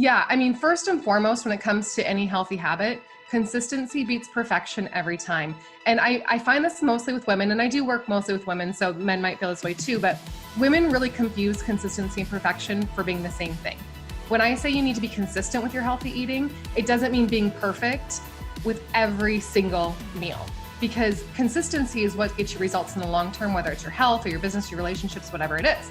Yeah, I mean, first and foremost, when it comes to any healthy habit, consistency beats perfection every time. And I find this mostly with women, and I do work mostly with women, so men might feel this way too, but women really confuse consistency and perfection for being the same thing. When I say you need to be consistent with your healthy eating, it doesn't mean being perfect with every single meal, because consistency is what gets you results in the long term, whether it's your health or your business, your relationships, whatever it is.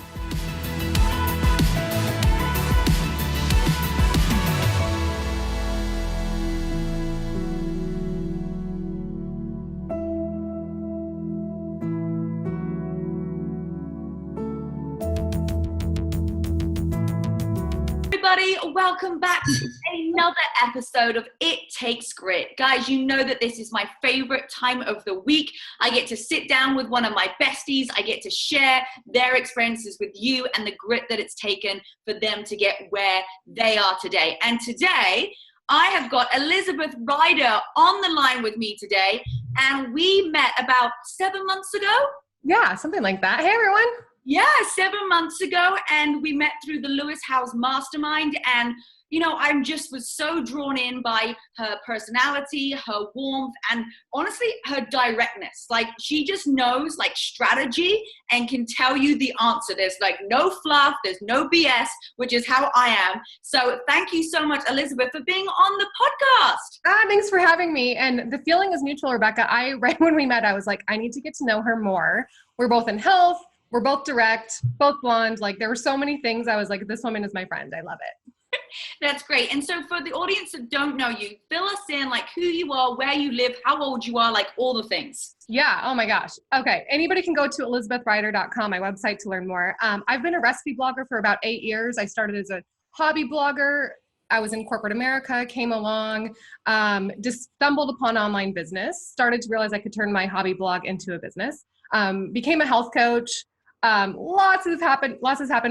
Welcome back to another episode of It Takes Grit. Guys, you know that this is my favorite time of the week. I get to sit down with one of my besties. I get to share their experiences with you and the grit that it's taken for them to get where they are today. And today, I have got Elizabeth Ryder on the line with me today. And we met about 7 months ago. Yeah, something like that. Hey, everyone. Yeah, 7 months ago, and we met through the Lewis House Mastermind, and you know, I just was so drawn in by her personality, her warmth, and honestly, her directness. Like, she just knows like strategy and can tell you the answer. There's like no fluff, there's no BS, which is how I am. So thank you so much, Elizabeth, for being on the podcast. Thanks for having me. And the feeling is mutual, Rebecca. Right when we met, I was like, I need to get to know her more. We're both in health. We're both direct, both blonde. Like, there were so many things. I was like, this woman is my friend. I love it. That's great. And so for the audience that don't know you, fill us in, like who you are, where you live, how old you are, like all the things. Yeah. Oh my gosh. Okay. Anybody can go to elizabethryder.com, my website, to learn more. I've been a recipe blogger for about 8 years. I started as a hobby blogger. I was in corporate America, came along, just stumbled upon online business, started to realize I could turn my hobby blog into a business, became a health coach. Lots has happened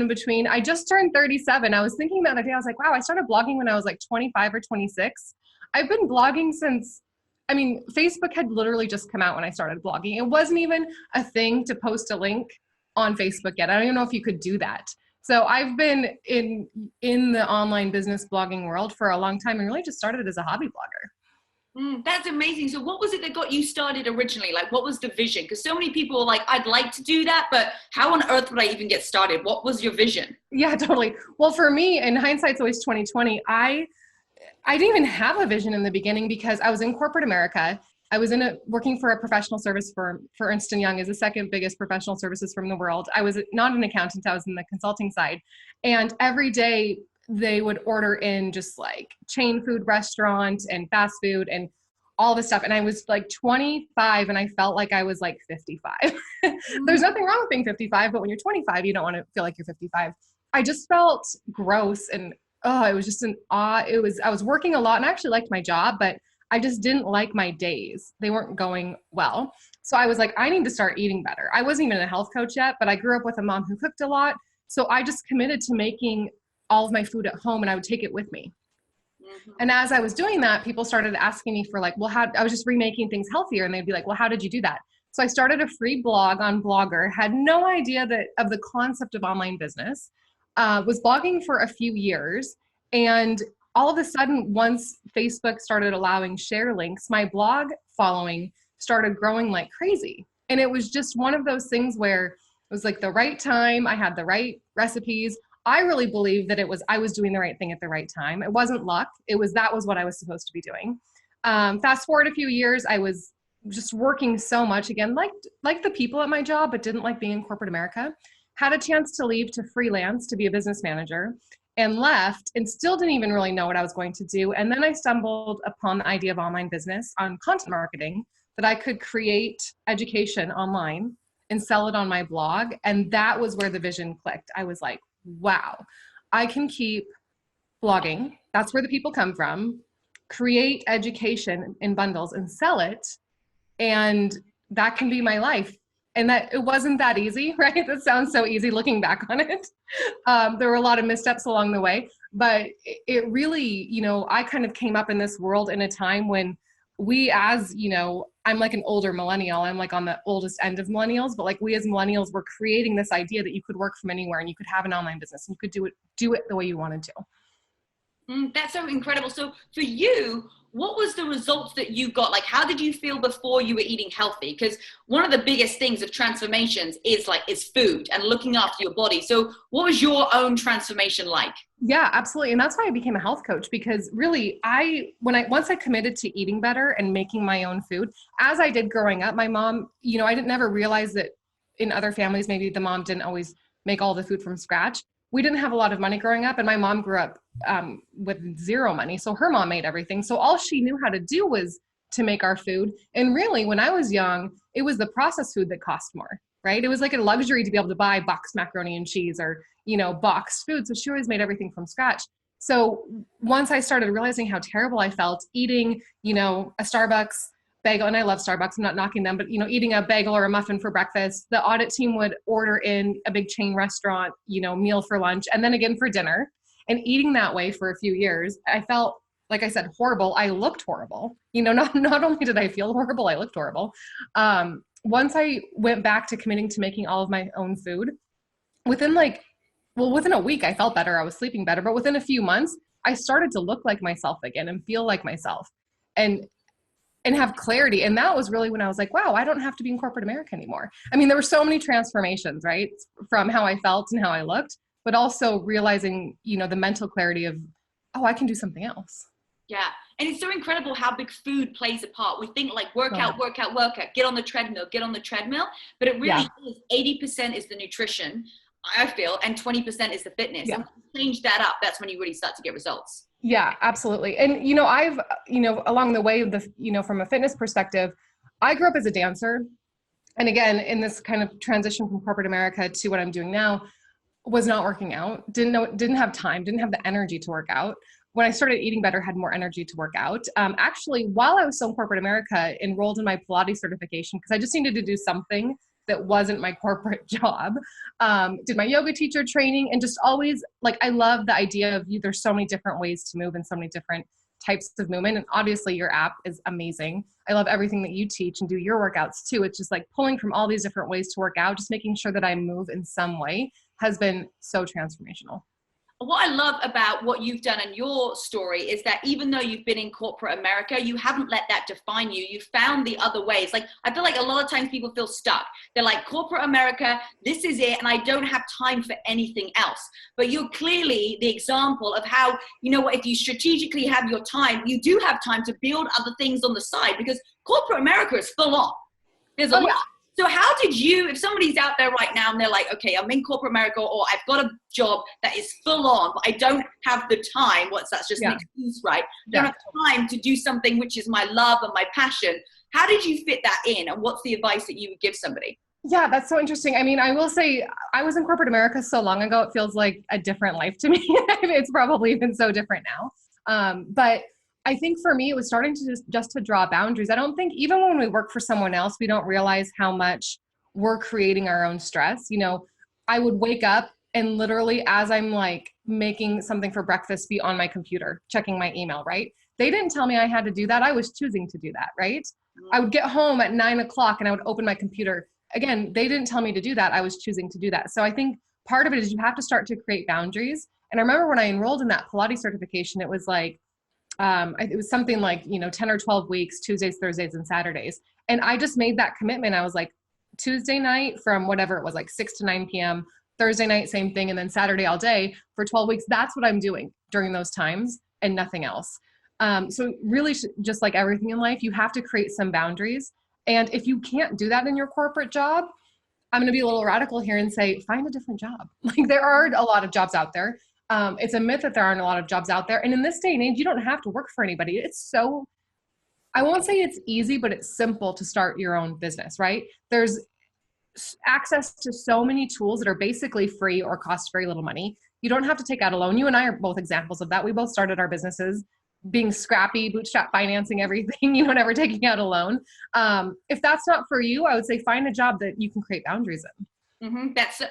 in between. I just turned 37. I was thinking the other day, I was like, wow, I started blogging when I was like 25 or 26. I've been blogging since, Facebook had literally just come out when I started blogging. It wasn't even a thing to post a link on Facebook yet. I don't even know if you could do that. So I've been in the online business blogging world for a long time and really just started as a hobby blogger. That's amazing. So what was it that got you started originally? Like, what was the vision? Because so many people are like, I'd like to do that, but how on earth would I even get started? What was your vision? Yeah, totally. Well, for me, and hindsight's always 2020, I didn't even have a vision in the beginning because I was in corporate America. I was working for a professional service firm for Ernst & Young, is the second biggest professional services firm in the world. I was not an accountant. I was in the consulting side. And every day they would order in just like chain food restaurant and fast food and all this stuff. And I was like 25 and I felt like I was like 55. There's nothing wrong with being 55, but when you're 25, you don't want to feel like you're 55. I just felt gross and it was just an awe. I was working a lot and I actually liked my job, but I just didn't like my days. They weren't going well. So I was like, I need to start eating better. I wasn't even a health coach yet, but I grew up with a mom who cooked a lot. So I just committed to making all of my food at home and I would take it with me. Mm-hmm. And as I was doing that, people started asking me for like, well, I was just remaking things healthier. And they'd be like, well, how did you do that? So I started a free blog on Blogger, had no idea of the concept of online business, was blogging for a few years. And all of a sudden, once Facebook started allowing share links, my blog following started growing like crazy. And it was just one of those things where it was like the right time. I had the right recipes. I really believe that I was doing the right thing at the right time. It wasn't luck. That was what I was supposed to be doing. Fast forward a few years, I was just working so much again, like the people at my job, but didn't like being in corporate America. Had a chance to leave to freelance to be a business manager and left and still didn't even really know what I was going to do. And then I stumbled upon the idea of online business on content marketing, that I could create education online and sell it on my blog. And that was where the vision clicked. I was like, wow, I can keep blogging. That's where the people come from. Create education in bundles and sell it. And that can be my life. And that it wasn't that easy, right? That sounds so easy looking back on it. There were a lot of missteps along the way, but it really, I kind of came up in this world in a time when I'm like an older millennial. I'm like on the oldest end of millennials, but like we as millennials were creating this idea that you could work from anywhere and you could have an online business and you could do it the way you wanted to. That's so incredible. So for you, what was the results that you got? Like, how did you feel before you were eating healthy? Because one of the biggest things of transformations is food and looking after your body. So what was your own transformation like? Yeah, absolutely. And that's why I became a health coach, because really once I committed to eating better and making my own food, as I did growing up, my mom, I didn't never realize that in other families, maybe the mom didn't always make all the food from scratch. We didn't have a lot of money growing up, and my mom grew up with zero money. So her mom made everything. So all she knew how to do was to make our food. And really, when I was young, it was the processed food that cost more, right? It was like a luxury to be able to buy boxed macaroni and cheese or, boxed food. So she always made everything from scratch. So once I started realizing how terrible I felt eating, a Starbucks bagel, and I love Starbucks, I'm not knocking them, but eating a bagel or a muffin for breakfast, the audit team would order in a big chain restaurant, meal for lunch and then again for dinner. And eating that way for a few years, I felt, like I said, horrible. I looked horrible. Not only did I feel horrible, I looked horrible. Once I went back to committing to making all of my own food, within a week, I felt better. I was sleeping better. But within a few months, I started to look like myself again and feel like myself and have clarity. And that was really when I was like, wow, I don't have to be in corporate America anymore. I mean, there were so many transformations, right? From how I felt and how I looked, but also realizing, the mental clarity of, oh, I can do something else. Yeah. And it's so incredible how big food plays a part. We think like workout, get on the treadmill. But it really is 80% is the nutrition, I feel, and 20% is the fitness. Yeah. And when you change that up, that's when you really start to get results. Yeah, absolutely. And, I've, along the way, from a fitness perspective, I grew up as a dancer. And again, in this kind of transition from corporate America to what I'm doing now, was not working out, didn't have time, didn't have the energy to work out. When I started eating better, had more energy to work out. Actually, while I was still in corporate America, enrolled in my Pilates certification because I just needed to do something that wasn't my corporate job. Did my yoga teacher training, and just always, I love the idea of there's so many different ways to move and so many different types of movement. And obviously your app is amazing. I love everything that you teach and do your workouts too. It's just pulling from all these different ways to work out, just making sure that I move in some way has been so transformational. What I love about what you've done in your story is that even though you've been in corporate America, you haven't let that define you. You found the other ways. I feel like a lot of times people feel stuck. They're like, corporate America, this is it, and I don't have time for anything else. But you're clearly the example of how, if you strategically have your time, you do have time to build other things on the side, because corporate America is full on. There's a lot. So how did you, if somebody's out there right now and they're like, okay, I'm in corporate America, or I've got a job that is full on, but I don't have the time. That's just an excuse, right? I don't have time to do something which is my love and my passion. How did you fit that in? And what's the advice that you would give somebody? Yeah, that's so interesting. I mean, I will say I was in corporate America so long ago, it feels like a different life to me. It's probably been so different now. But I think for me, it was starting to just to draw boundaries. I don't think even when we work for someone else, we don't realize how much we're creating our own stress. I would wake up and literally as I'm making something for breakfast, be on my computer, checking my email, right? They didn't tell me I had to do that. I was choosing to do that, right? I would get home at 9:00 and I would open my computer. Again, they didn't tell me to do that. I was choosing to do that. So I think part of it is you have to start to create boundaries. And I remember when I enrolled in that Pilates certification, it was it was something 10 or 12 weeks, Tuesdays, Thursdays, and Saturdays. And I just made that commitment. I was like, Tuesday night from whatever it was, 6 to 9 p.m., Thursday night, same thing. And then Saturday all day for 12 weeks. That's what I'm doing during those times and nothing else. So really just like everything in life, you have to create some boundaries. And if you can't do that in your corporate job, I'm going to be a little radical here and say, find a different job. There are a lot of jobs out there. It's a myth that there aren't a lot of jobs out there. And in this day and age, you don't have to work for anybody. I won't say it's easy, but it's simple to start your own business, right? There's access to so many tools that are basically free or cost very little money. You don't have to take out a loan. You and I are both examples of that. We both started our businesses being scrappy, bootstrap financing everything, never taking out a loan. If that's not for you, I would say find a job that you can create boundaries in.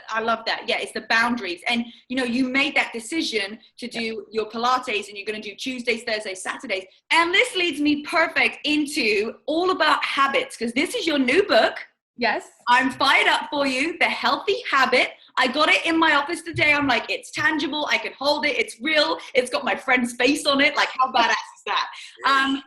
I love that. Yeah, it's the boundaries. And you made that decision to do your Pilates, and you're going to do Tuesdays, Thursdays, Saturdays. And this leads me perfect into all about habits, because this is your new book. Yes. I'm fired up for you. The Healthy Habit I got it in my office today. I'm like, it's tangible. I can hold it. It's real. It's got my friend's face on it. Like, how badass is that?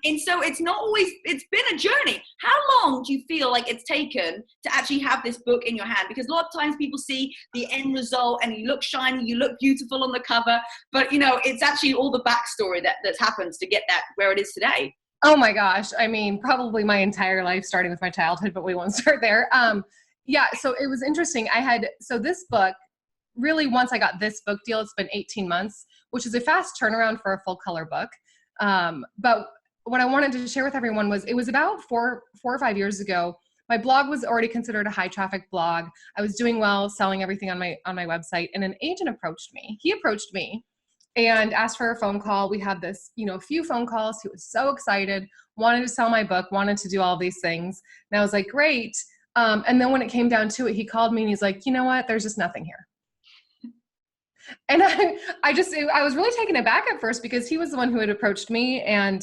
And so it's not always, it's been a journey. How long do you feel like it's taken to actually have this book in your hand? Because a lot of times people see the end result and you look shiny, you look beautiful on the cover, but you know, it's actually all the backstory that's happens to get that where it is today. Oh my gosh. I mean, probably my entire life, starting with my childhood, but we won't start there. Yeah, so it was interesting. So this book, really, once I got this book deal, it's been 18 months, which is a fast turnaround for a full color book. But what I wanted to share with everyone was, it was about four or 5 years ago. My blog was already considered a high traffic blog. I was doing well, selling everything on my website, and an agent approached me. He approached me and asked for a phone call. We had this, a few phone calls. He was so excited, wanted to sell my book, wanted to do all these things. And I was like, great. And then when it came down to it, he called me and he's like, you know what? There's just nothing here. And I was really taken aback at first, because he was the one who had approached me. And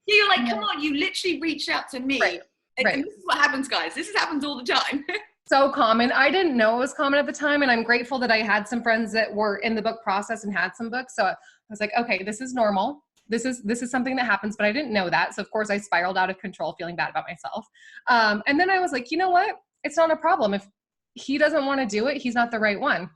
you're like, come on, you literally reached out to me. Right. And this is what happens, guys. This happens all the time. So common. I didn't know it was common at the time. And I'm grateful that I had some friends that were in the book process and had some books. So I was like, okay, this is normal. This is something that happens, but I didn't know that. So of course I spiraled out of control, feeling bad about myself. And then I was like, you know what? It's not a problem. If he doesn't want to do it, he's not the right one.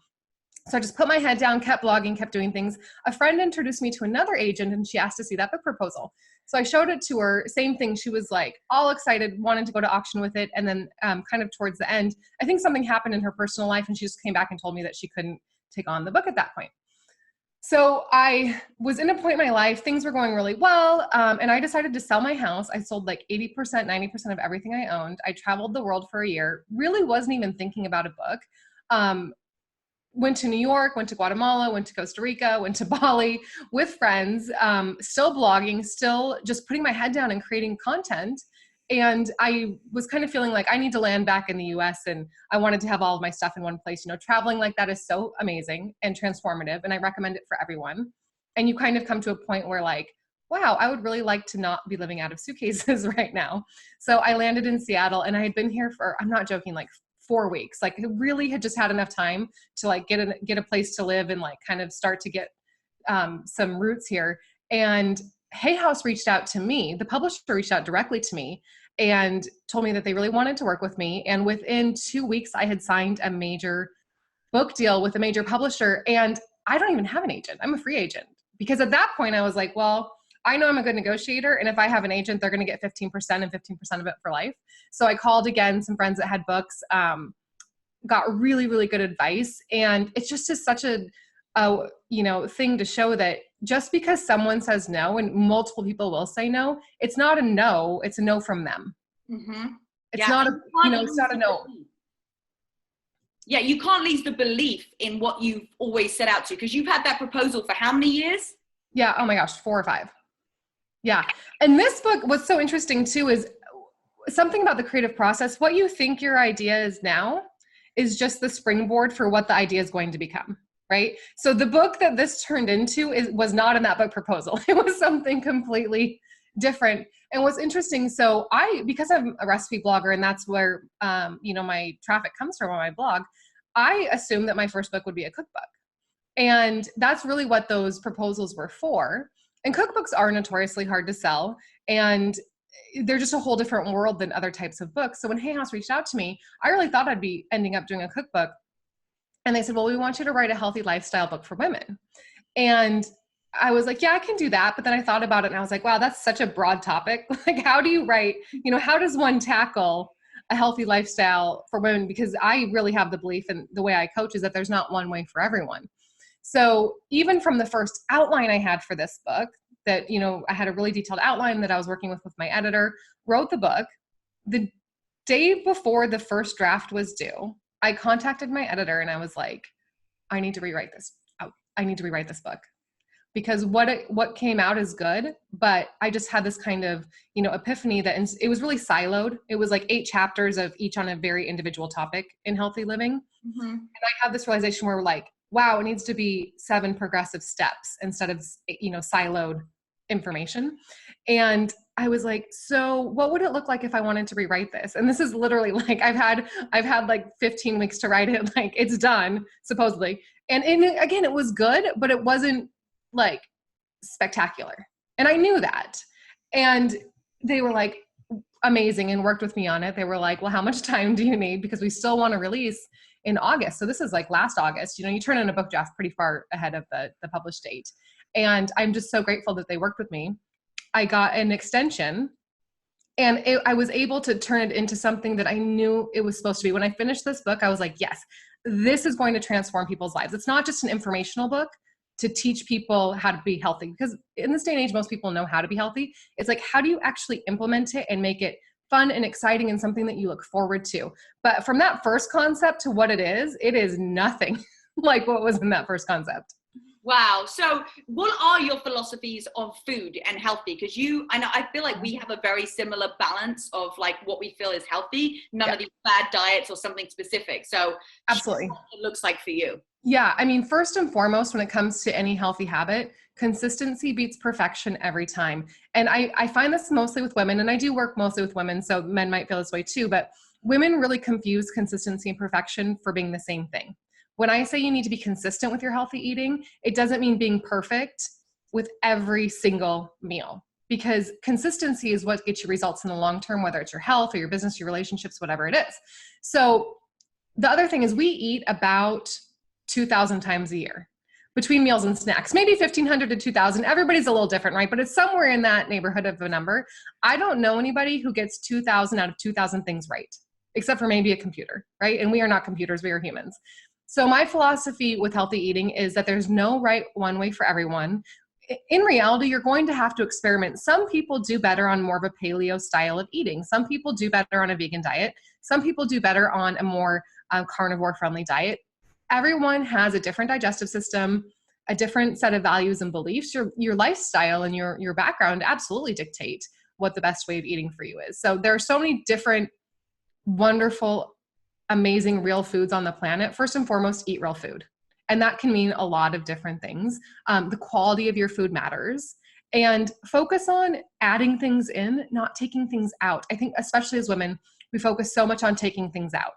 So I just put my head down, kept blogging, kept doing things. A friend introduced me to another agent, and she asked to see that book proposal. So I showed it to her. Same thing. She was like all excited, wanted to go to auction with it. And then kind of towards the end, I think something happened in her personal life, and she just came back and told me that she couldn't take on the book at that point. So I was in a point in my life, things were going really well. And I decided to sell my house. I sold like 80%, 90% of everything I owned. I traveled the world for a year, really wasn't even thinking about a book. Went to New York, went to Guatemala, went to Costa Rica, went to Bali with friends, still blogging, still just putting my head down and creating content. And I was kind of feeling like I need to land back in the US, and I wanted to have all of my stuff in one place. Traveling like that is so amazing and transformative, and I recommend it for everyone. And you kind of come to a point where like, wow, I would really like to not be living out of suitcases right now. So I landed in Seattle, and I had been here for, I'm not joking, like 4 weeks. Like, I really had just had enough time to like get a place to live and like kind of start to get some roots here. And Hay House reached out to me. The publisher reached out directly to me and told me that they really wanted to work with me. And within 2 weeks, I had signed a major book deal with a major publisher. And I don't even have an agent. I'm a free agent. Because at that point I was like, well, I know I'm a good negotiator. And if I have an agent, they're going to get 15% and 15% of it for life. So I called again, some friends that had books, got really, really good advice. And it's just such a thing to show that just because someone says no, and multiple people will say no, it's not a no, it's a no from them. Mm-hmm. It's not it's not a no. Yeah, you can't lose the belief in what you've always set out to, because you've had that proposal for how many years? Yeah, oh my gosh, 4 or 5. Yeah. And this book, what's so interesting too is something about the creative process. What you think your idea is now is just the springboard for what the idea is going to become, right? So the book that this turned into was not in that book proposal. It was something completely different. And what's interesting, so because I'm a recipe blogger, and that's where, my traffic comes from on my blog, I assumed that my first book would be a cookbook. And that's really what those proposals were for. And cookbooks are notoriously hard to sell, and they're just a whole different world than other types of books. So when Hay House reached out to me, I really thought I'd be ending up doing a cookbook. And they said, well, we want you to write a healthy lifestyle book for women. And I was like, yeah, I can do that. But then I thought about it and I was like, wow, that's such a broad topic. Like, how do you write, how does one tackle a healthy lifestyle for women? Because I really have the belief, and the way I coach is that there's not one way for everyone. So even from the first outline I had for this book, that, I had a really detailed outline that I was working with my editor, wrote the book. The day before the first draft was due, I contacted my editor and I was like, I need to rewrite this. I need to rewrite this book, because what came out is good, but I just had this kind of, epiphany that it was really siloed. It was like 8 chapters of each on a very individual topic in healthy living. Mm-hmm. And I had this realization where like, wow, it needs to be 7 progressive steps instead of, siloed information. And I was like, so what would it look like if I wanted to rewrite this? And this is literally like, I've had like 15 weeks to write it. Like it's done supposedly. And again, it was good, but it wasn't like spectacular. And I knew that. And they were like amazing and worked with me on it. They were like, well, how much time do you need? Because we still want to release in August. So this is like last August, you turn in a book draft pretty far ahead of the published date. And I'm just so grateful that they worked with me. I got an extension and I was able to turn it into something that I knew it was supposed to be. When I finished this book, I was like, yes, this is going to transform people's lives. It's not just an informational book to teach people how to be healthy, because in this day and age, most people know how to be healthy. It's like, how do you actually implement it and make it fun and exciting and something that you look forward to? But from that first concept to what it is nothing like what was in that first concept. Wow. So what are your philosophies on food and healthy? Because I feel like we have a very similar balance of like what we feel is healthy, none of these bad diets or something specific. So absolutely, what it looks like for you. Yeah. I mean, first and foremost, when it comes to any healthy habit, consistency beats perfection every time. And I find this mostly with women, and I do work mostly with women, so men might feel this way too, but women really confuse consistency and perfection for being the same thing. When I say you need to be consistent with your healthy eating, it doesn't mean being perfect with every single meal, because consistency is what gets you results in the long term, whether it's your health or your business, your relationships, whatever it is. So the other thing is we eat about 2,000 times a year between meals and snacks, maybe 1,500 to 2,000. Everybody's a little different, right? But it's somewhere in that neighborhood of a number. I don't know anybody who gets 2,000 out of 2,000 things right, except for maybe a computer, right? And we are not computers, we are humans. So my philosophy with healthy eating is that there's no right one way for everyone. In reality, you're going to have to experiment. Some people do better on more of a paleo style of eating. Some people do better on a vegan diet. Some people do better on a more carnivore friendly diet. Everyone has a different digestive system, a different set of values and beliefs. Your lifestyle and your background absolutely dictate what the best way of eating for you is. So there are so many different wonderful, amazing real foods on the planet. First and foremost, eat real food. And that can mean a lot of different things. The quality of your food matters. And focus on adding things in, not taking things out. I think especially as women, we focus so much on taking things out.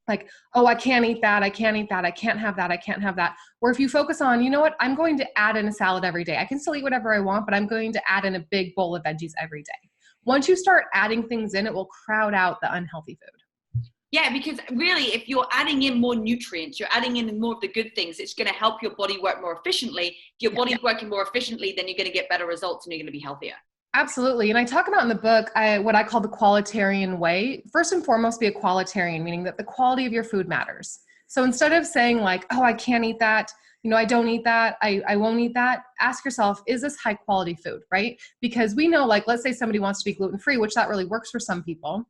Like, oh, I can't eat that. I can't eat that. I can't have that. I can't have that. Or if you focus on, you know what, I'm going to add in a salad every day. I can still eat whatever I want, but I'm going to add in a big bowl of veggies every day. Once you start adding things in, it will crowd out the unhealthy food. Yeah, because really, if you're adding in more nutrients, you're adding in more of the good things, it's going to help your body work more efficiently. If your body's working more efficiently, then you're going to get better results and you're going to be healthier. Absolutely. And I talk about in the book, what I call the Koala Terian Way. First and foremost, be a qualitarian, meaning that the quality of your food matters. So instead of saying like, oh, I can't eat that, I don't eat that, I won't eat that, ask yourself, is this high quality food, right? Because we know, like, let's say somebody wants to be gluten-free, which that really works for some people.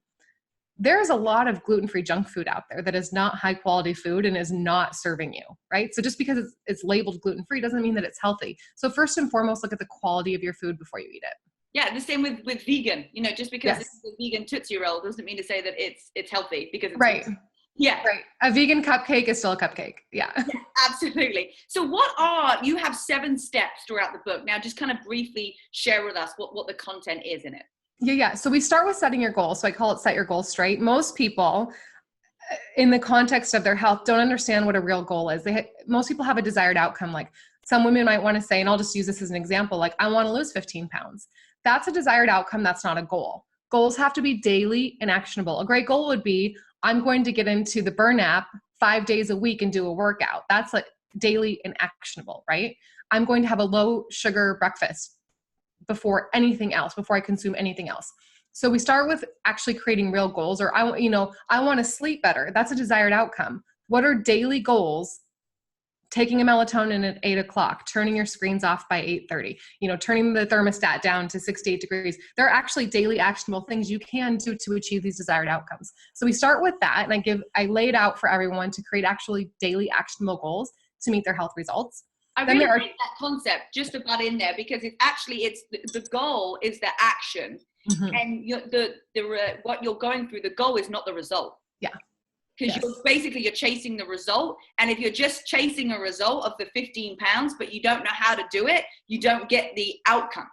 There's a lot of gluten-free junk food out there that is not high quality food and is not serving you, right? So just because it's labeled gluten-free doesn't mean that it's healthy. So first and foremost, look at the quality of your food before you eat it. Yeah, the same with vegan. Just because it's a vegan Tootsie Roll doesn't mean to say that it's healthy, because it's right. Yeah. Right. A vegan cupcake is still a cupcake. Yeah. Absolutely. So you have 7 steps throughout the book. Now just kind of briefly share with us what the content is in it. Yeah. So we start with setting your goals. So I call it set your goals straight. Most people in the context of their health don't understand what a real goal is. Most people have a desired outcome. Like some women might want to say, and I'll just use this as an example, like I want to lose 15 pounds. That's a desired outcome. That's not a goal. Goals have to be daily and actionable. A great goal would be, I'm going to get into the Burn app 5 days a week and do a workout. That's like daily and actionable, right? I'm going to have a low sugar breakfast before anything else, before I consume anything else. So we start with actually creating real goals. Or I want to sleep better. That's a desired outcome. What are daily goals? Taking a melatonin at 8 o'clock, turning your screens off by 8:30, turning the thermostat down to 68 degrees. There are actually daily actionable things you can do to achieve these desired outcomes. So we start with that, and I lay it out for everyone to create actually daily actionable goals to meet their health results. I really like that concept just about in there, because it's the goal is the action, and what you're going through, the goal is not the result. Yeah. Because you're chasing the result. And if you're just chasing a result of the 15 pounds, but you don't know how to do it, you don't get the outcome.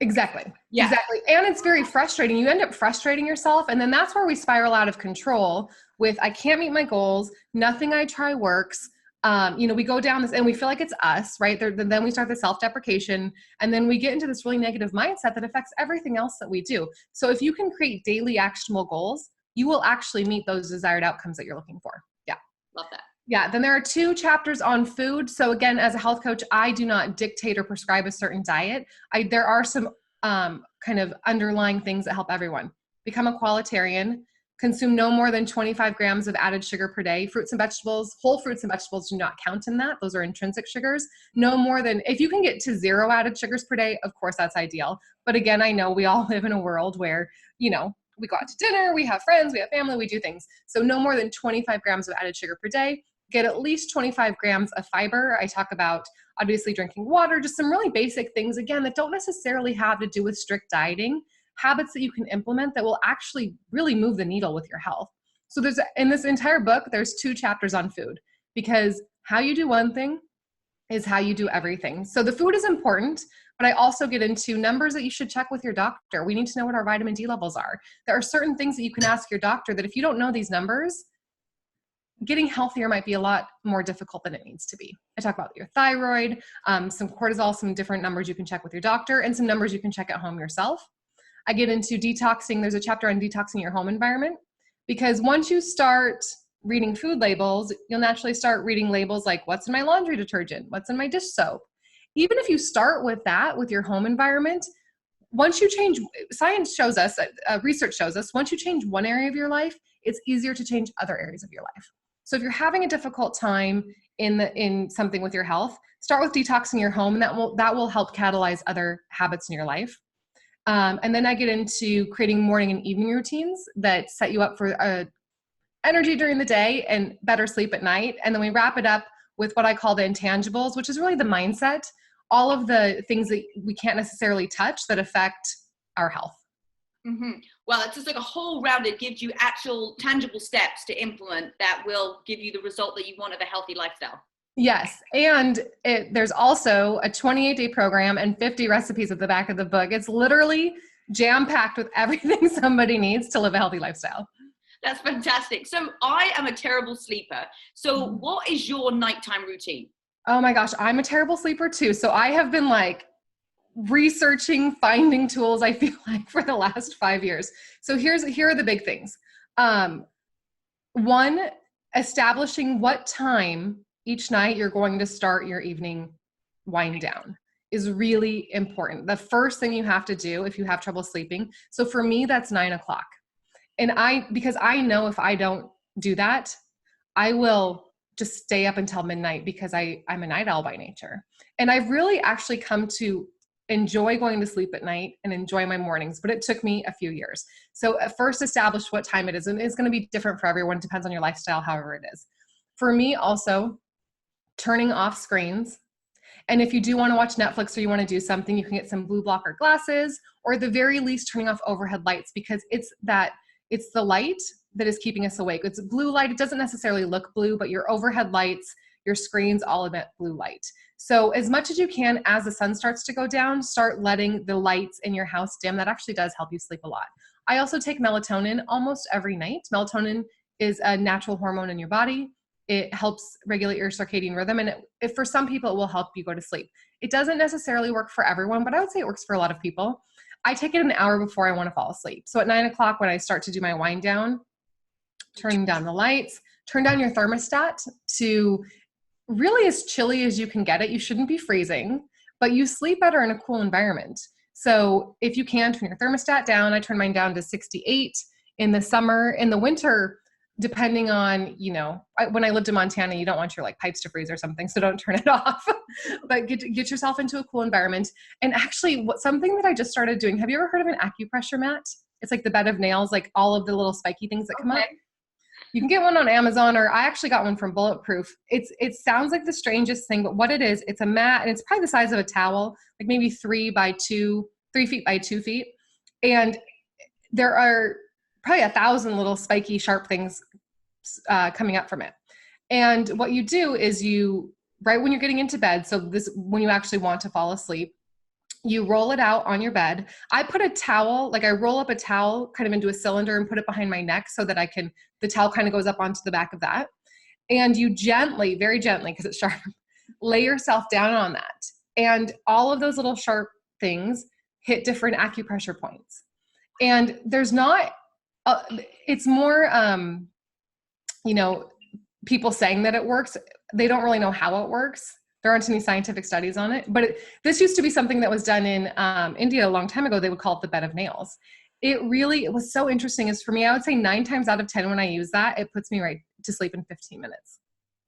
Exactly. Yeah. Exactly. And it's very frustrating. You end up frustrating yourself. And then that's where we spiral out of control with, I can't meet my goals. Nothing I try works. We go down this and we feel like it's us, right? Then we start the self-deprecation, and then we get into this really negative mindset that affects everything else that we do. So if you can create daily actionable goals, you will actually meet those desired outcomes that you're looking for. Yeah. Love that. Yeah, then there are 2 chapters on food. So again, as a health coach, I do not dictate or prescribe a certain diet. There are some kind of underlying things that help everyone. Become a Koala Terian, consume no more than 25 grams of added sugar per day. Fruits and vegetables, whole fruits and vegetables do not count in that. Those are intrinsic sugars. No more than, if you can get to 0 added sugars per day, of course, that's ideal. But again, I know we all live in a world where, we go out to dinner, we have friends, we have family, we do things. So no more than 25 grams of added sugar per day. Get at least 25 grams of fiber. I talk about obviously drinking water, just some really basic things, again, that don't necessarily have to do with strict dieting, habits that you can implement that will actually really move the needle with your health. So in this entire book, there's 2 chapters on food, because how you do one thing is how you do everything. So the food is important, but I also get into numbers that you should check with your doctor. We need to know what our vitamin D levels are. There are certain things that you can ask your doctor that if you don't know these numbers, getting healthier might be a lot more difficult than it needs to be. I talk about your thyroid, some cortisol, some different numbers you can check with your doctor, and some numbers you can check at home yourself. I get into detoxing. There's a chapter on detoxing your home environment, because once you start reading food labels, you'll naturally start reading labels like what's in my laundry detergent, what's in my dish soap. Even if you start with that, with your home environment, once you change, science shows us, research shows us, once you change one area of your life, it's easier to change other areas of your life. So if you're having a difficult time in something with your health, start with detoxing your home, and that will help catalyze other habits in your life. And then I get into creating morning and evening routines that set you up for energy during the day and better sleep at night. And then we wrap it up with what I call the intangibles, which is really the mindset, all of the things that we can't necessarily touch that affect our health. Mm-hmm. Well, it's just like a whole round. It gives you actual tangible steps to implement that will give you the result that you want of a healthy lifestyle. Yes. And there's also a 28-day program and 50 recipes at the back of the book. It's literally jam-packed with everything somebody needs to live a healthy lifestyle. That's fantastic. So I am a terrible sleeper. So what is your nighttime routine? Oh my gosh, I'm a terrible sleeper too. So I have been researching, finding tools, I feel like, for the last 5 years. So here are the big things. 1, establishing what time each night you're going to start your evening wind down is really important. The first thing you have to do if you have trouble sleeping. So for me, that's 9 o'clock. And because I know if I don't do that, I will just stay up until midnight, because I'm a night owl by nature. And I've really actually come to enjoy going to sleep at night and enjoy my mornings, but it took me a few years. So at first, establish what time it is, and it's going to be different for everyone. It depends on your lifestyle, however it is. For me, also, turning off screens. And if you do want to watch Netflix or you want to do something, you can get some blue blocker glasses, or at the very least, turning off overhead lights, because it's the light that is keeping us awake. It's blue light. It doesn't necessarily look blue, but your overhead lights, your screens all emit blue light. So as much as you can, as the sun starts to go down, start letting the lights in your house dim. That actually does help you sleep a lot. I also take melatonin almost every night. Melatonin is a natural hormone in your body. It helps regulate your circadian rhythm. And for some people, it will help you go to sleep. It doesn't necessarily work for everyone, but I would say it works for a lot of people. I take it an hour before I want to fall asleep. So at 9 o'clock, when I start to do my wind down, turning down the lights, turn down your thermostat to really as chilly as you can get it. You shouldn't be freezing, but you sleep better in a cool environment. So if you can, turn your thermostat down. I turn mine down to 68 in the summer. In the winter, depending on, when I lived in Montana, you don't want your pipes to freeze or something, so don't turn it off. But get yourself into a cool environment. And actually, something that I just started doing, have you ever heard of an acupressure mat? It's like the bed of nails, like all of the little spiky things that come up. You can get one on Amazon, or I actually got one from Bulletproof. It sounds like the strangest thing, but what it is, it's a mat, and it's probably the size of a towel, like maybe 3 feet by 2 feet. And there are probably 1,000 little spiky, sharp things coming up from it. And what you do is right when you're getting into bed, so when you actually want to fall asleep, You roll it out on your bed. I put a towel, like I roll up a towel kind of into a cylinder and put it behind my neck so that the towel kind of goes up onto the back of that. And you gently, very gently, because it's sharp, lay yourself down on that. And all of those little sharp things hit different acupressure points. And there's not, it's more, people saying that it works. They don't really know how it works. There aren't any scientific studies on it, but this used to be something that was done in India a long time ago. They would call it the bed of nails. It was so interesting. Is for me, I would say 9 times out of 10 when I use that, it puts me right to sleep in 15 minutes.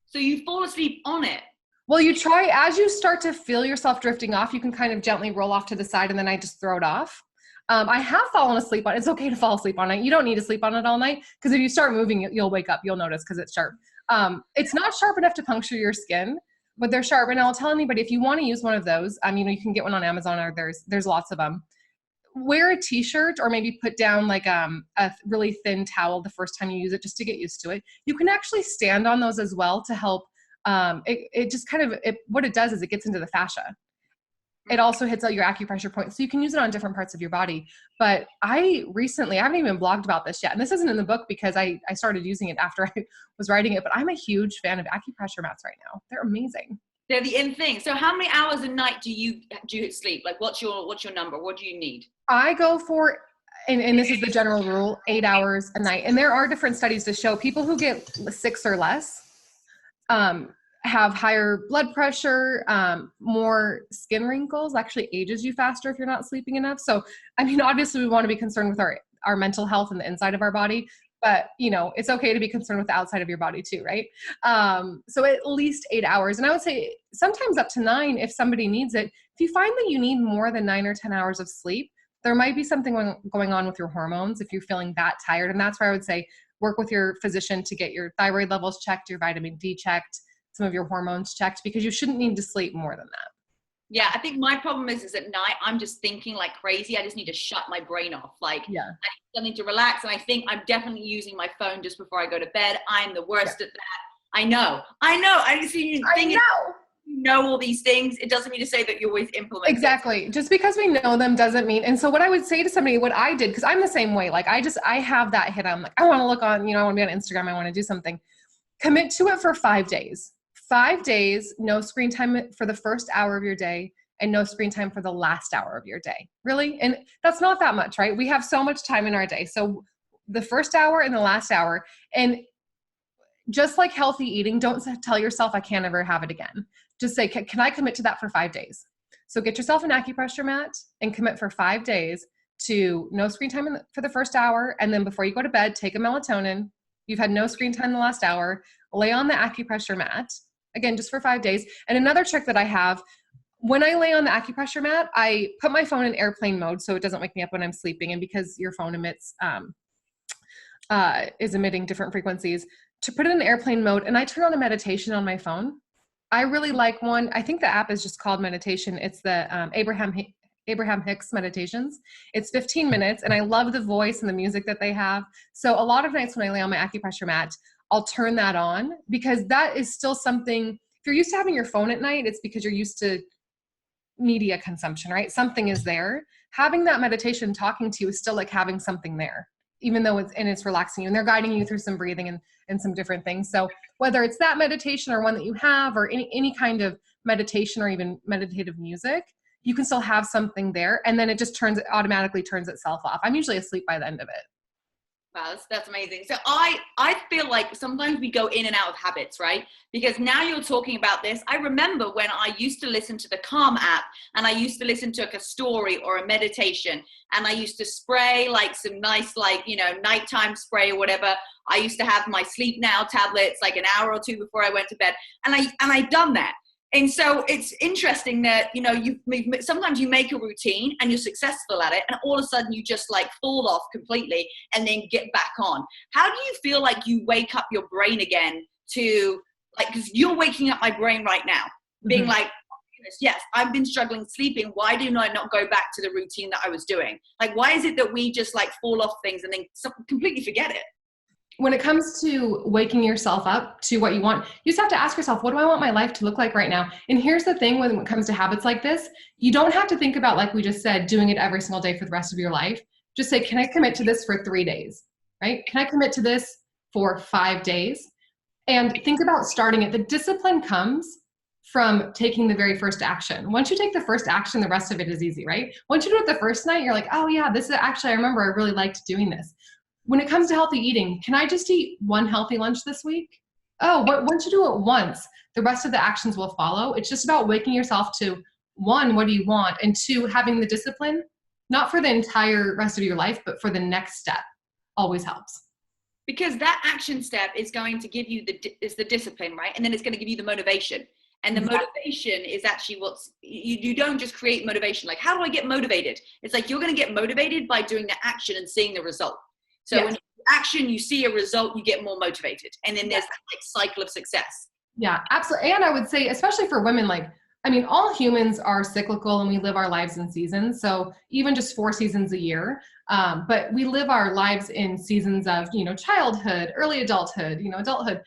So you fall asleep on it? Well, you try, as you start to feel yourself drifting off, you can kind of gently roll off to the side and then I just throw it off. I have fallen asleep on it. It's okay to fall asleep on it. You don't need to sleep on it all night because if you start moving, you'll wake up. You'll notice because it's sharp. It's not sharp enough to puncture your skin, but they're sharp. And I'll tell anybody, if you want to use one of those, you can get one on Amazon or there's lots of them. Wear a t-shirt or maybe put down like a really thin towel the first time you use it just to get used to it. You can actually stand on those as well to help. It just kind of, what it does is it gets into the fascia. It also hits out your acupressure points. So you can use it on different parts of your body. But I haven't even blogged about this yet. And this isn't in the book because I started using it after I was writing it, but I'm a huge fan of acupressure mats right now. They're amazing. They're the in thing. So how many hours a night do you sleep? Like what's your number? What do you need? I go for, and this is the general rule, 8 hours a night. And there are different studies to show people who get 6 or less, have higher blood pressure, more skin wrinkles, actually ages you faster if you're not sleeping enough. So, obviously we want to be concerned with our mental health and the inside of our body, but it's okay to be concerned with the outside of your body too, right? So at least 8 hours. And I would say sometimes up to 9 if somebody needs it. If you find that you need more than 9 or 10 hours of sleep, there might be something going on with your hormones if you're feeling that tired. And that's where I would say work with your physician to get your thyroid levels checked, your vitamin D checked, some of your hormones checked, because you shouldn't need to sleep more than that. Yeah, I think my problem is at night, I'm just thinking like crazy. I just need to shut my brain off. I need to relax. And I think I'm definitely using my phone just before I go to bed. I'm the worst at that. I know. I just know all these things. It doesn't mean to say that you always implement Exactly. Just because we know them doesn't mean. And so what I would say to somebody, what I did, because I'm the same way, like I have that hit. I'm like, I want to look on, I want to be on Instagram. I want to do something. Commit to it for 5 days. 5 days, no screen time for the first hour of your day and no screen time for the last hour of your day. Really? And that's not that much, right? We have so much time in our day. So the first hour and the last hour, and just like healthy eating, don't tell yourself I can't ever have it again. Just say, can I commit to that for 5 days? So get yourself an acupressure mat and commit for 5 days to no screen time for the first hour. And then before you go to bed, take a melatonin. You've had no screen time the last hour, lay on the acupressure mat. Again, just for 5 days. And another trick that I have, when I lay on the acupressure mat, I put my phone in airplane mode so it doesn't wake me up when I'm sleeping. And because your phone is emitting different frequencies, to put it in airplane mode, and I turn on a meditation on my phone. I really like one. I think the app is just called meditation. It's the Abraham Hicks meditations. It's 15 minutes, and I love the voice and the music that they have. So a lot of nights when I lay on my acupressure mat, I'll turn that on because that is still something. If you're used to having your phone at night, it's because you're used to media consumption, right? Something is there. Having that meditation talking to you is still like having something there, even though it's relaxing you and they're guiding you through some breathing and some different things. So whether it's that meditation or one that you have or any kind of meditation or even meditative music, you can still have something there. And then it just automatically turns itself off. I'm usually asleep by the end of it. Wow, that's amazing. So I feel like sometimes we go in and out of habits, right? Because now you're talking about this. I remember when I used to listen to the Calm app and I used to listen to like a story or a meditation and I used to spray like some nice, nighttime spray or whatever. I used to have my Sleep Now tablets like an hour or two before I went to bed. And I'd done that. And so it's interesting that, sometimes you make a routine and you're successful at it and all of a sudden you just like fall off completely and then get back on. How do you feel like you wake up your brain again to like, because you're waking up my brain right now, being like, yes, I've been struggling sleeping. Why do I not go back to the routine that I was doing? Like, why is it that we just like fall off things and then completely forget it? when it comes to waking yourself up to what you want, you just have to ask yourself, what do I want my life to look like right now? And here's the thing, when it comes to habits like this, you don't have to think about, like we just said, doing it every single day for the rest of your life. Just say, can I commit to this for 3 days, right? Can I commit to this for 5 days? And think about starting it. The discipline comes from taking the very first action. Once you take the first action, the rest of it is easy, right? Once you do it the first night, you're like, oh yeah, this is actually, I remember I really liked doing this. When it comes to healthy eating, can I just eat one healthy lunch this week? Oh, once you do it once, the rest of the actions will follow. It's just about waking yourself to, one, what do you want? And two, having the discipline, not for the entire rest of your life, but for the next step always helps. Because that action step is going to give you the discipline, right? And then it's going to give you the motivation. And the motivation is actually you don't just create motivation. Like, how do I get motivated? It's like, you're going to get motivated by doing the action and seeing the result. So when you do action, you see a result, you get more motivated. And then there's that like cycle of success. Yeah, absolutely. And I would say, especially for women, like, I mean, all humans are cyclical and we live our lives in seasons. So even just 4 seasons a year, but we live our lives in seasons of, childhood, early adulthood, adulthood.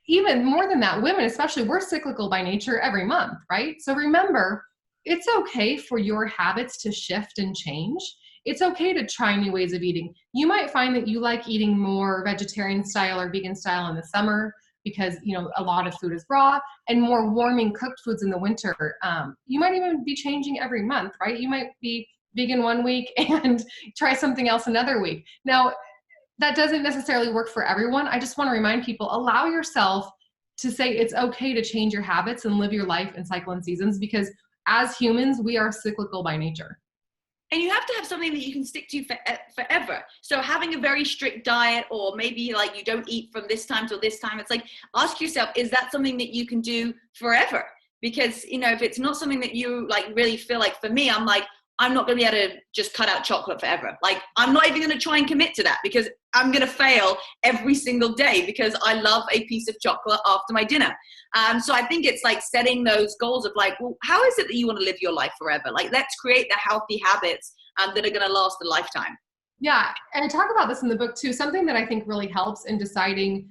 Even more than that, women, especially, we're cyclical by nature every month, right? So remember, it's okay for your habits to shift and change. It's okay to try new ways of eating. You might find that you like eating more vegetarian style or vegan style in the summer because, a lot of food is raw, and more warming cooked foods in the winter. You might even be changing every month, right? You might be vegan one week and try something else another week. Now, that doesn't necessarily work for everyone. I just want to remind people, allow yourself to say it's okay to change your habits and live your life in cycle and seasons, because as humans, we are cyclical by nature. And you have to have something that you can stick to forever. So having a very strict diet, or maybe like you don't eat from this time till this time, it's like, ask yourself, is that something that you can do forever? Because, if it's not something that you like really feel like, for me, I'm like, I'm not going to be able to just cut out chocolate forever. Like, I'm not even going to try and commit to that, because I'm going to fail every single day because I love a piece of chocolate after my dinner. So I think it's like setting those goals of like, well, how is it that you want to live your life forever? Like, let's create the healthy habits that are going to last a lifetime. Yeah. And I talk about this in the book too. Something that I think really helps in deciding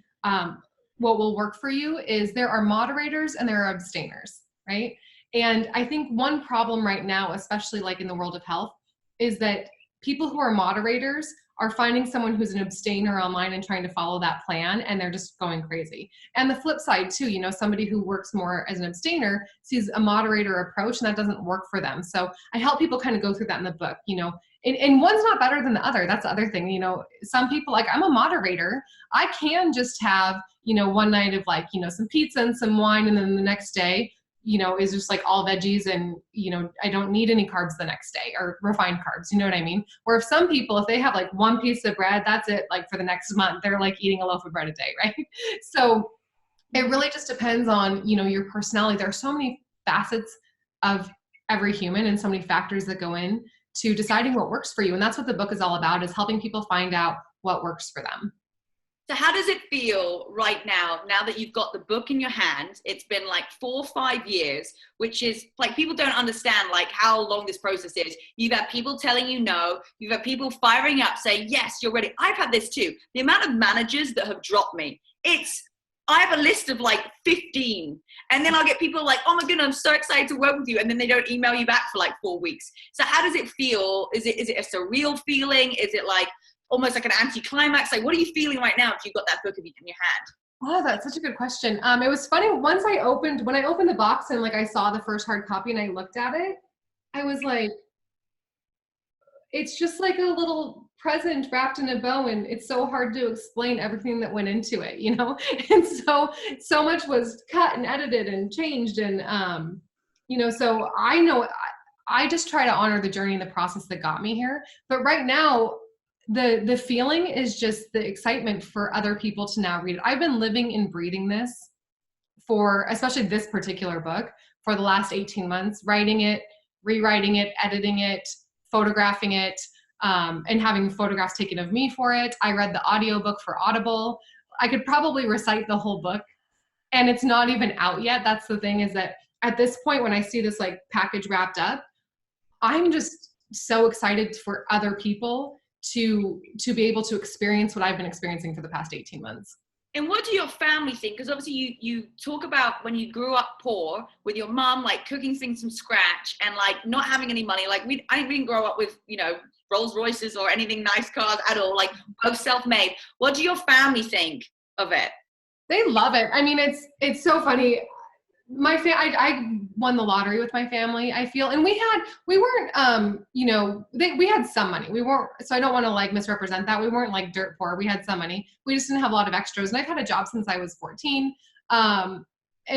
what will work for you is there are moderators and there are abstainers, right? And I think one problem right now, especially like in the world of health, is that people who are moderators are finding someone who's an abstainer online and trying to follow that plan, and they're just going crazy. And the flip side too, somebody who works more as an abstainer sees a moderator approach and that doesn't work for them. So I help people kind of go through that in the book, and one's not better than the other. That's the other thing. Some people, like, I'm a moderator. I can just have, one night of like, some pizza and some wine, and then the next day, is just like all veggies, and, I don't need any carbs the next day, or refined carbs, you know what I mean? Where if some people, if they have like one piece of bread, that's it, like for the next month, they're like eating a loaf of bread a day, right? So it really just depends on, your personality. There are so many facets of every human and so many factors that go in to deciding what works for you. And that's what the book is all about, is helping people find out what works for them. So how does it feel right now that you've got the book in your hand? It's been like 4 or 5 years, which is like, people don't understand like how long this process is. You've had people telling you no. You've had people firing up saying, yes, you're ready. I've had this too. The amount of managers that have dropped me, I have a list of like 15. And then I'll get people like, oh my goodness, I'm so excited to work with you. And then they don't email you back for like 4 weeks. So how does it feel? Is it a surreal feeling? Is it like almost like an anticlimax? Like, what are you feeling right now if you've got that book in your hand? Oh, that's such a good question. It was funny, when I opened the box and like I saw the first hard copy and I looked at it, I was like, it's just like a little present wrapped in a bow, and it's so hard to explain everything that went into it, and so much was cut and edited and changed, and so I just try to honor the journey and the process that got me here. But right now, the feeling is just the excitement for other people to now read it. I've been living and breathing this for, especially this particular book, for the last 18 months, writing it, rewriting it, editing it, photographing it, and having photographs taken of me for it. I read the audiobook for Audible. I could probably recite the whole book, and it's not even out yet. That's the thing, is that at this point, when I see this like package wrapped up, I'm just so excited for other people to be able to experience what I've been experiencing for the past 18 months. And what do your family think? Because obviously you talk about when you grew up poor with your mom, like cooking things from scratch and like not having any money. Like I didn't grow up with, you know, Rolls Royces or anything nice cars at all, like both self-made. What do your family think of it? They love it. I mean, it's so funny. I won the lottery with my family, I feel, and we weren't, you know, we had some money. We weren't, so I don't want to like misrepresent that. We weren't like dirt poor. We had some money. We just didn't have a lot of extras. And I've had a job since I was 14. But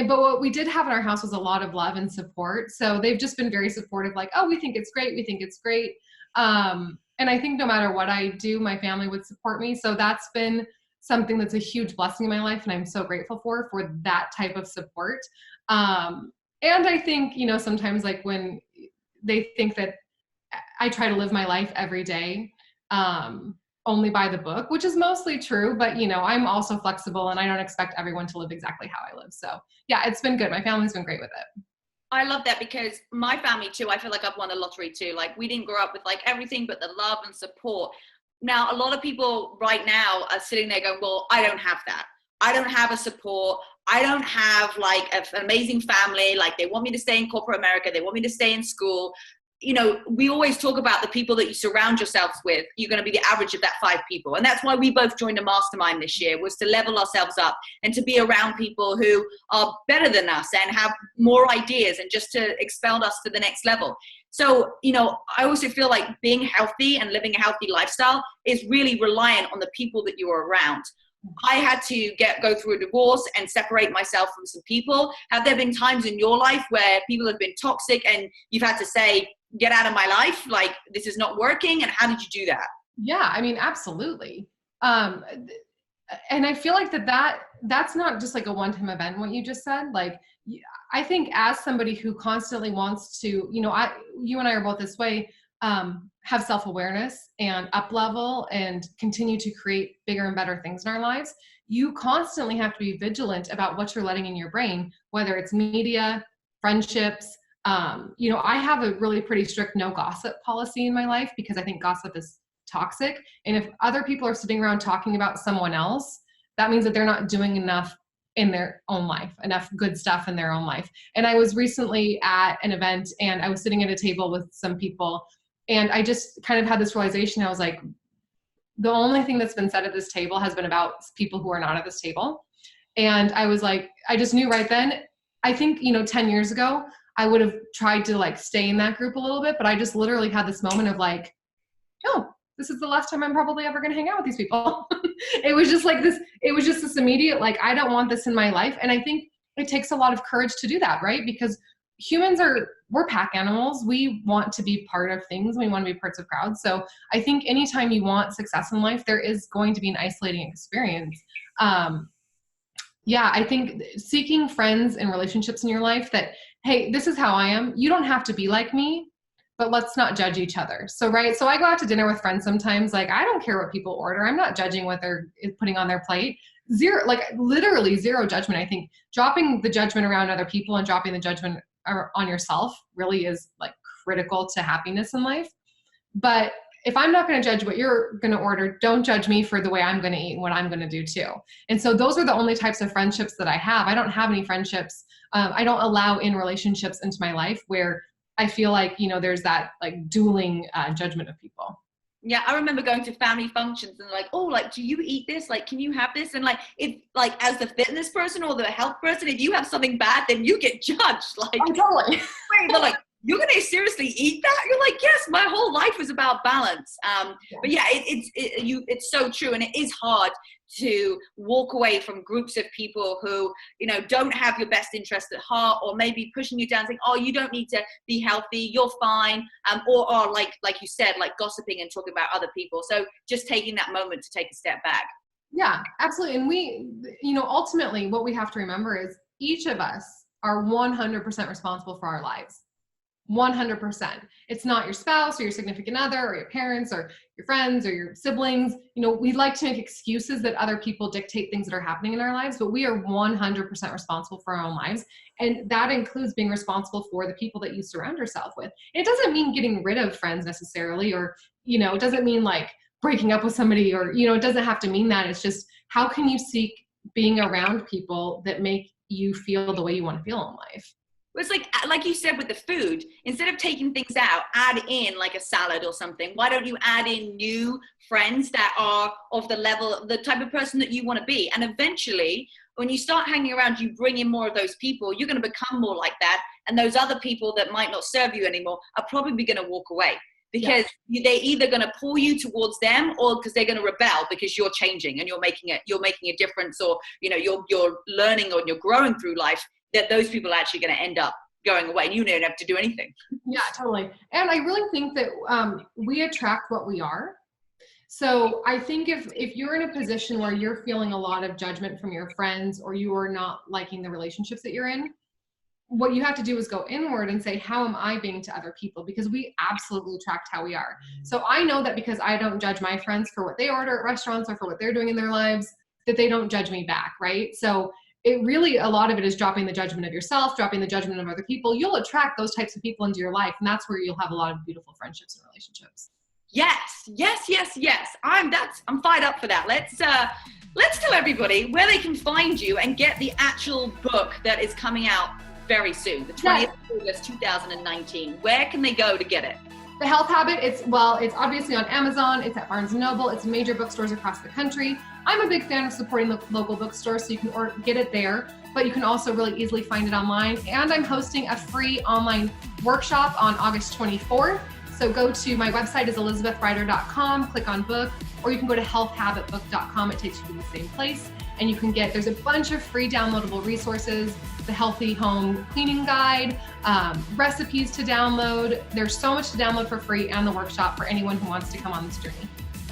what we did have in our house was a lot of love and support. So they've just been very supportive, like, oh, we think it's great. We think it's great. And I think no matter what I do, my family would support me. So that's been something that's a huge blessing in my life. And I'm so grateful for that type of support. And I think, you know, sometimes like when they think that I try to live my life every day, only by the book, which is mostly true, but you know, I'm also flexible and I don't expect everyone to live exactly how I live. So yeah, it's been good. My family's been great with it. I love that because my family too, I feel like I've won the lottery too. Like we didn't grow up with like everything but the love and support. Now, a lot of people right now are sitting there going, well, I don't have that. I don't have a support. I don't have like an amazing family. Like they want me to stay in corporate America. They want me to stay in school. You know, we always talk about the people that you surround yourselves with. You're going to be the average of that 5 people. And that's why we both joined a mastermind this year, was to level ourselves up and to be around people who are better than us and have more ideas and just to expel us to the next level. So, you know, I also feel like being healthy and living a healthy lifestyle is really reliant on the people that you are around. I had to go through a divorce and separate myself from some people. Have there been times in your life where people have been toxic and you've had to say, get out of my life, like this is not working? And how did you do that? Yeah, I mean, absolutely. And I feel like that's not just like a one-time event, what you just said. Like, I think as somebody who constantly wants to, you know, you and I are both this way, have self-awareness and up level and continue to create bigger and better things in our lives. You constantly have to be vigilant about what you're letting in your brain, whether it's media, friendships. You know, I have a really pretty strict no gossip policy in my life because I think gossip is toxic. And if other people are sitting around talking about someone else, that means that they're not doing enough in their own life, enough good stuff in their own life. And I was recently at an event and I was sitting at a table with some people and I just kind of had this realization. I was like, the only thing that's been said at this table has been about people who are not at this table. And I was like, I just knew right then, I think, you know, 10 years ago, I would have tried to like stay in that group a little bit, but I just literally had this moment of like, oh, this is the last time I'm probably ever going to hang out with these people. It was just like this, it was just this immediate, like, I don't want this in my life. And I think it takes a lot of courage to do that, right? Because we're pack animals. We want to be part of things. We want to be parts of crowds. So I think anytime you want success in life, there is going to be an isolating experience. Yeah, I think seeking friends and relationships in your life that, hey, this is how I am. You don't have to be like me, but let's not judge each other. So, right. So I go out to dinner with friends sometimes, like, I don't care what people order. I'm not judging what they're putting on their plate. Zero, like literally zero judgment. I think dropping the judgment around other people and dropping the judgment on yourself really is like critical to happiness in life. But if I'm not going to judge what you're going to order, don't judge me for the way I'm going to eat and what I'm going to do too. And so those are the only types of friendships that I have. I don't have any friendships. I don't allow in relationships into my life where I feel like, you know, there's that like dueling judgment of people. Yeah, I remember going to family functions and like, oh, like, do you eat this? Like, can you have this? And like, if like as the fitness person or the health person, if you have something bad, then you get judged. Like, oh, totally. Wait, they're like, you're going to seriously eat that? You're like, yes, my whole life is about balance. But yeah, it's so true. And it is hard to walk away from groups of people who, you know, don't have your best interest at heart, or maybe pushing you down saying, oh, you don't need to be healthy, you're fine. Or like you said, like gossiping and talking about other people. So just taking that moment to take a step back. Yeah, absolutely. And we, you know, ultimately what we have to remember is each of us are 100% responsible for our lives. 100%. It's not your spouse or your significant other or your parents or your friends or your siblings. You know, we like to make excuses that other people dictate things that are happening in our lives, but we are 100% responsible for our own lives. And that includes being responsible for the people that you surround yourself with. It doesn't mean getting rid of friends necessarily, or, you know, it doesn't mean like breaking up with somebody, or, it doesn't have to mean that. It's just, how can you seek being around people that make you feel the way you want to feel in life? It's like you said with the food, instead of taking things out, add in like a salad or something. Why don't you add in new friends that are of the level, the type of person that you want to be? And eventually, when you start hanging around, you bring in more of those people, you're going to become more like that. And those other people that might not serve you anymore are probably going to walk away, because they're either going to pull you towards them, or because they're going to rebel because you're changing and you're making a difference, or you're learning or you're growing through life, that those people are actually going to end up going away and you don't have to do anything. Yeah, totally. And I really think that we attract what we are. So I think if you're in a position where you're feeling a lot of judgment from your friends, or you are not liking the relationships that you're in, what you have to do is go inward and say, how am I being to other people? Because we absolutely attract how we are. So I know that because I don't judge my friends for what they order at restaurants or for what they're doing in their lives, that they don't judge me back, right? So it really, a lot of it is dropping the judgment of yourself, dropping the judgment of other people. You'll attract those types of people into your life, and that's where you'll have a lot of beautiful friendships and relationships. Yes. I'm fired up for that. Let's tell everybody where they can find you and get the actual book that is coming out very soon, the 20th of August 2019. Where can they go to get it? The Health Habit, it's obviously on Amazon, it's at Barnes & Noble, it's major bookstores across the country. I'm a big fan of supporting the local bookstores, so you can get it there, but you can also really easily find it online. And I'm hosting a free online workshop on August 24th. So go to my website is elizabethrider.com, click on book, or you can go to healthhabitbook.com. It takes you to the same place. And you can there's a bunch of free downloadable resources, the Healthy Home Cleaning Guide, recipes to download. There's so much to download for free, and the workshop for anyone who wants to come on this journey.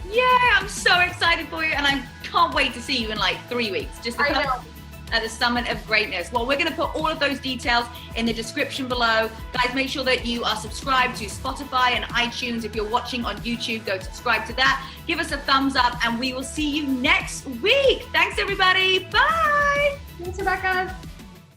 Yeah, I'm so excited for you, and I can't wait to see you in like 3 weeks. Just at the Summit of Greatness. Well, we're going to put all of those details in the description below. Guys, make sure that you are subscribed to Spotify and iTunes. If you're watching on YouTube, go subscribe to that. Give us a thumbs up, and we will see you next week. Thanks, everybody. Bye. Thanks, Rebecca.